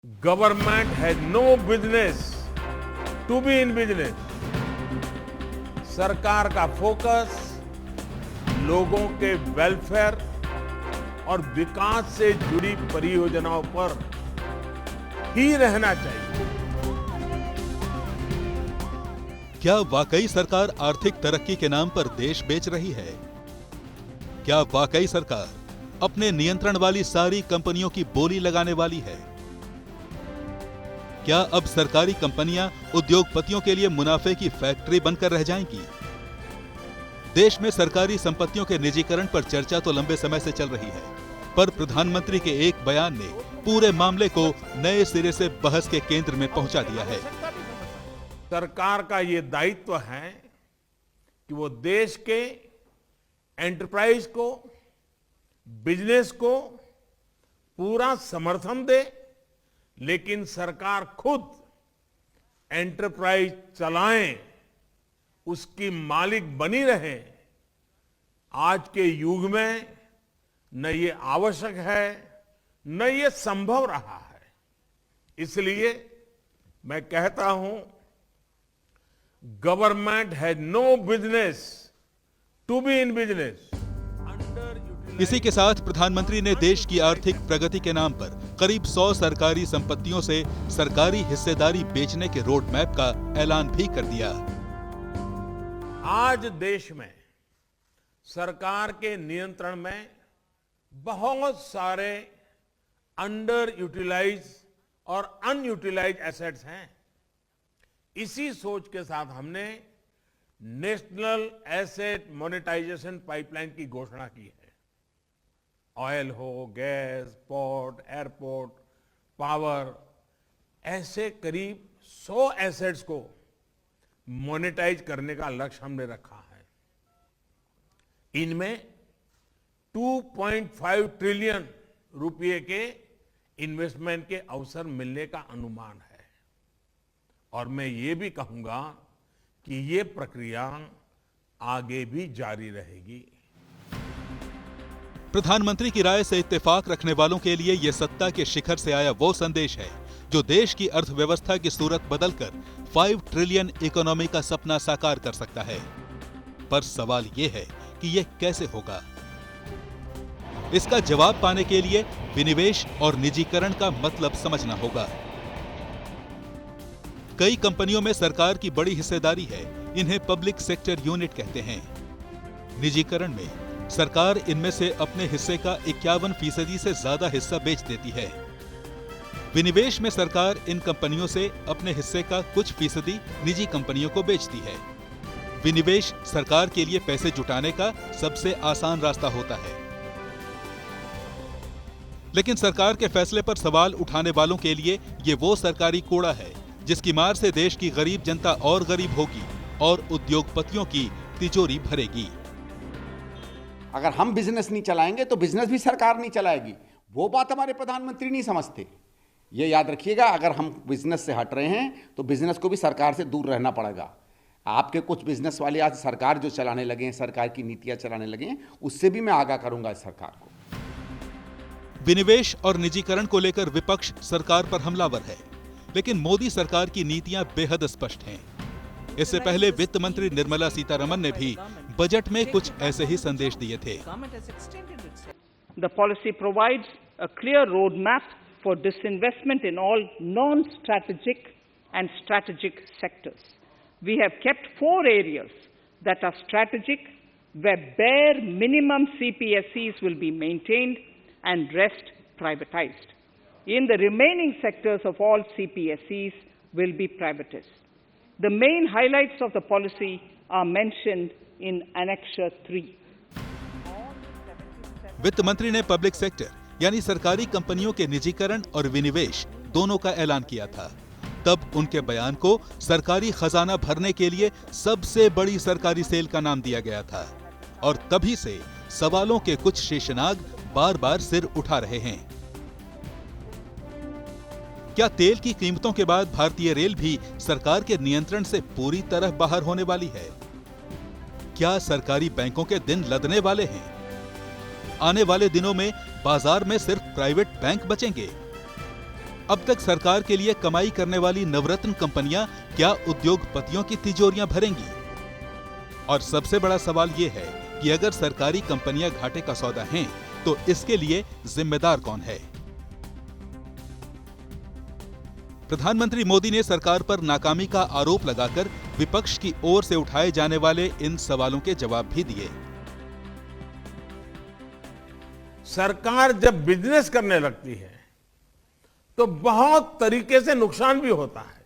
Government has no business to be in business. सरकार का focus लोगों के वेलफेयर और विकास से जुड़ी परियोजनाओं पर ही रहना चाहिए। क्या वाकई सरकार आर्थिक तरक्की के नाम पर देश बेच रही है? क्या वाकई सरकार अपने नियंत्रण वाली सारी कंपनियों की बोली लगाने वाली है? क्या अब सरकारी कंपनियां उद्योगपतियों के लिए मुनाफे की फैक्ट्री बनकर रह जाएंगी? देश में सरकारी संपत्तियों के निजीकरण पर चर्चा तो लंबे समय से चल रही है, पर प्रधानमंत्री के एक बयान ने पूरे मामले को नए सिरे से बहस के केंद्र में पहुंचा दिया है। सरकार का ये दायित्व है कि वो देश के एंटरप्राइज को, बिजनेस को पूरा समर्थन दे, लेकिन सरकार खुद एंटरप्राइज चलाएं, उसकी मालिक बनी रहे। आज के युग में न ये आवश्यक है, न ये संभव रहा है। इसलिए मैं कहता हूं, government has no business to be in business. इसी के साथ प्रधानमंत्री ने देश की आर्थिक प्रगति के नाम पर करीब 100 सरकारी संपत्तियों से सरकारी हिस्सेदारी बेचने के रोड मैप का ऐलान भी कर दिया। आज देश में सरकार के नियंत्रण में बहुत सारे अंडर यूटिलाइज और अनयूटिलाइज एसेट्स हैं। इसी सोच के साथ हमने नेशनल एसेट मोनेटाइजेशन पाइपलाइन की घोषणा की है। ऑयल हो, गैस, पोर्ट, एयरपोर्ट, पावर, ऐसे करीब 100 एसेट्स को मोनेटाइज करने का लक्ष्य हमने रखा है। इनमें 2.5 ट्रिलियन रुपए के इन्वेस्टमेंट के अवसर मिलने का अनुमान है। और मैं ये भी कहूंगा कि ये प्रक्रिया आगे भी जारी रहेगी। प्रधानमंत्री की राय से इत्तेफाक रखने वालों के लिए यह सत्ता के शिखर से आया वो संदेश है जो देश की अर्थव्यवस्था की सूरत बदलकर 5 ट्रिलियन इकोनॉमी का सपना साकार कर सकता है। पर सवाल यह है कि यह कैसे होगा? इसका जवाब पाने के लिए विनिवेश और निजीकरण का मतलब समझना होगा। कई कंपनियों में सरकार की बड़ी हिस्सेदारी है, इन्हें पब्लिक सेक्टर यूनिट कहते हैं। निजीकरण में सरकार इनमें से अपने हिस्से का 51% से ज्यादा हिस्सा बेच देती है। विनिवेश में सरकार इन कंपनियों से अपने हिस्से का कुछ फीसदी निजी कंपनियों को बेचती है। विनिवेश सरकार के लिए पैसे जुटाने का सबसे आसान रास्ता होता है। लेकिन सरकार के फैसले पर सवाल उठाने वालों के लिए ये वो सरकारी कूड़ा है जिसकी मार से देश की गरीब जनता और गरीब होगी और उद्योगपतियों की तिजोरी भरेगी। अगर हम बिजनेस नहीं चलाएंगे तो बिजनेस भी सरकार नहीं चलाएगी। वो बात हमारे प्रधानमंत्री नहीं समझते। ये याद रखिएगा, अगर हम बिजनेस से हट रहे हैं तो बिजनेस को भी सरकार से दूर रहना पड़ेगा। आपके कुछ बिजनेस वाले आज सरकार जो चलाने लगे हैं, सरकार की नीतियां चलाने लगे हैं, उससे भी मैं आगाह करूंगा इस सरकार को। विनिवेश और निजीकरण को लेकर विपक्ष सरकार पर हमलावर है, लेकिन मोदी सरकार की नीतियां बेहद स्पष्ट हैं। इससे पहले वित्त मंत्री निर्मला सीतारमण ने भी बजट में कुछ ऐसे ही संदेश दिए थे। The policy provides a clear roadmap for disinvestment in all non-strategic and strategic sectors. We have kept 4 areas that are strategic, where bare minimum CPSEs will be maintained and rest privatized. In the remaining sectors of all CPSEs will be privatized. The main highlights of the policy are mentioned in Annexure 3. वित्त मंत्री ने public sector यानी सरकारी कंपनियों के निजीकरण और विनिवेश दोनों का ऐलान किया था। तब उनके बयान को सरकारी खजाना भरने के लिए सबसे बड़ी सरकारी सेल का नाम दिया गया था। और तभी से सवालों के कुछ शेषनाग बार बार सिर उठा रहे हैं। क्या तेल की कीमतों के बाद भारतीय रेल भी सरकार के नियंत्रण से पूरी तरह बाहर होने वाली है? क्या सरकारी बैंकों के दिन लदने वाले हैं? आने वाले दिनों में बाजार में सिर्फ प्राइवेट बैंक बचेंगे? अब तक सरकार के लिए कमाई करने वाली नवरत्न कंपनियां क्या उद्योगपतियों की तिजोरियां भरेंगी? और सबसे बड़ा सवाल ये है कि अगर सरकारी कंपनियां घाटे का सौदा हैं, तो इसके लिए जिम्मेदार कौन है? प्रधानमंत्री मोदी ने सरकार पर नाकामी का आरोप लगाकर विपक्ष की ओर से उठाए जाने वाले इन सवालों के जवाब भी दिए। सरकार जब बिजनेस करने लगती है तो बहुत तरीके से नुकसान भी होता है।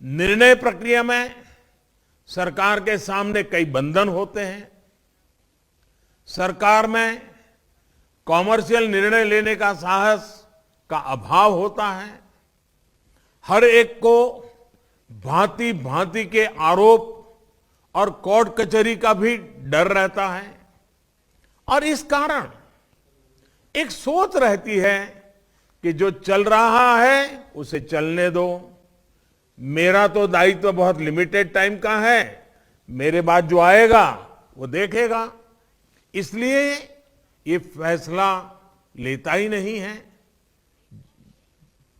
निर्णय प्रक्रिया में सरकार के सामने कई बंधन होते हैं। सरकार में कॉमर्शियल निर्णय लेने का साहस का अभाव होता है। हर एक को भांति भांति के आरोप और कोर्ट कचहरी का भी डर रहता है और इस कारण एक सोच रहती है कि जो चल रहा है उसे चलने दो, मेरा तो दायित्व बहुत लिमिटेड टाइम का है, मेरे बाद जो आएगा वो देखेगा। इसलिए ये फैसला लेता ही नहीं है,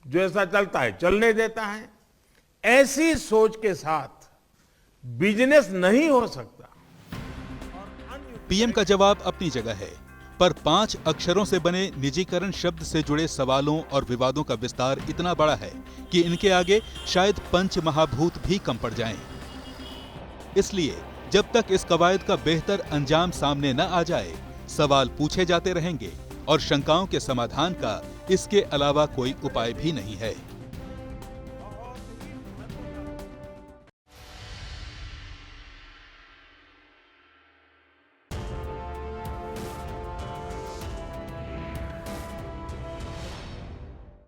जो ऐसा चलता है चलने देता है। ऐसी सोच के साथ बिजनेस नहीं हो सकता। पीएम का जवाब अपनी जगह है, पर 5 अक्षरों से बने निजीकरण शब्द से जुड़े सवालों और विवादों का विस्तार इतना बड़ा है कि इनके आगे शायद पंच महाभूत भी कम पड़ जाएं। इसलिए जब तक इस कवायद का बेहतर अंजाम सामने न आ जाए, सवाल पूछे जाते रहेंगे और शंकाओं के समाधान का इसके अलावा कोई उपाय भी नहीं है।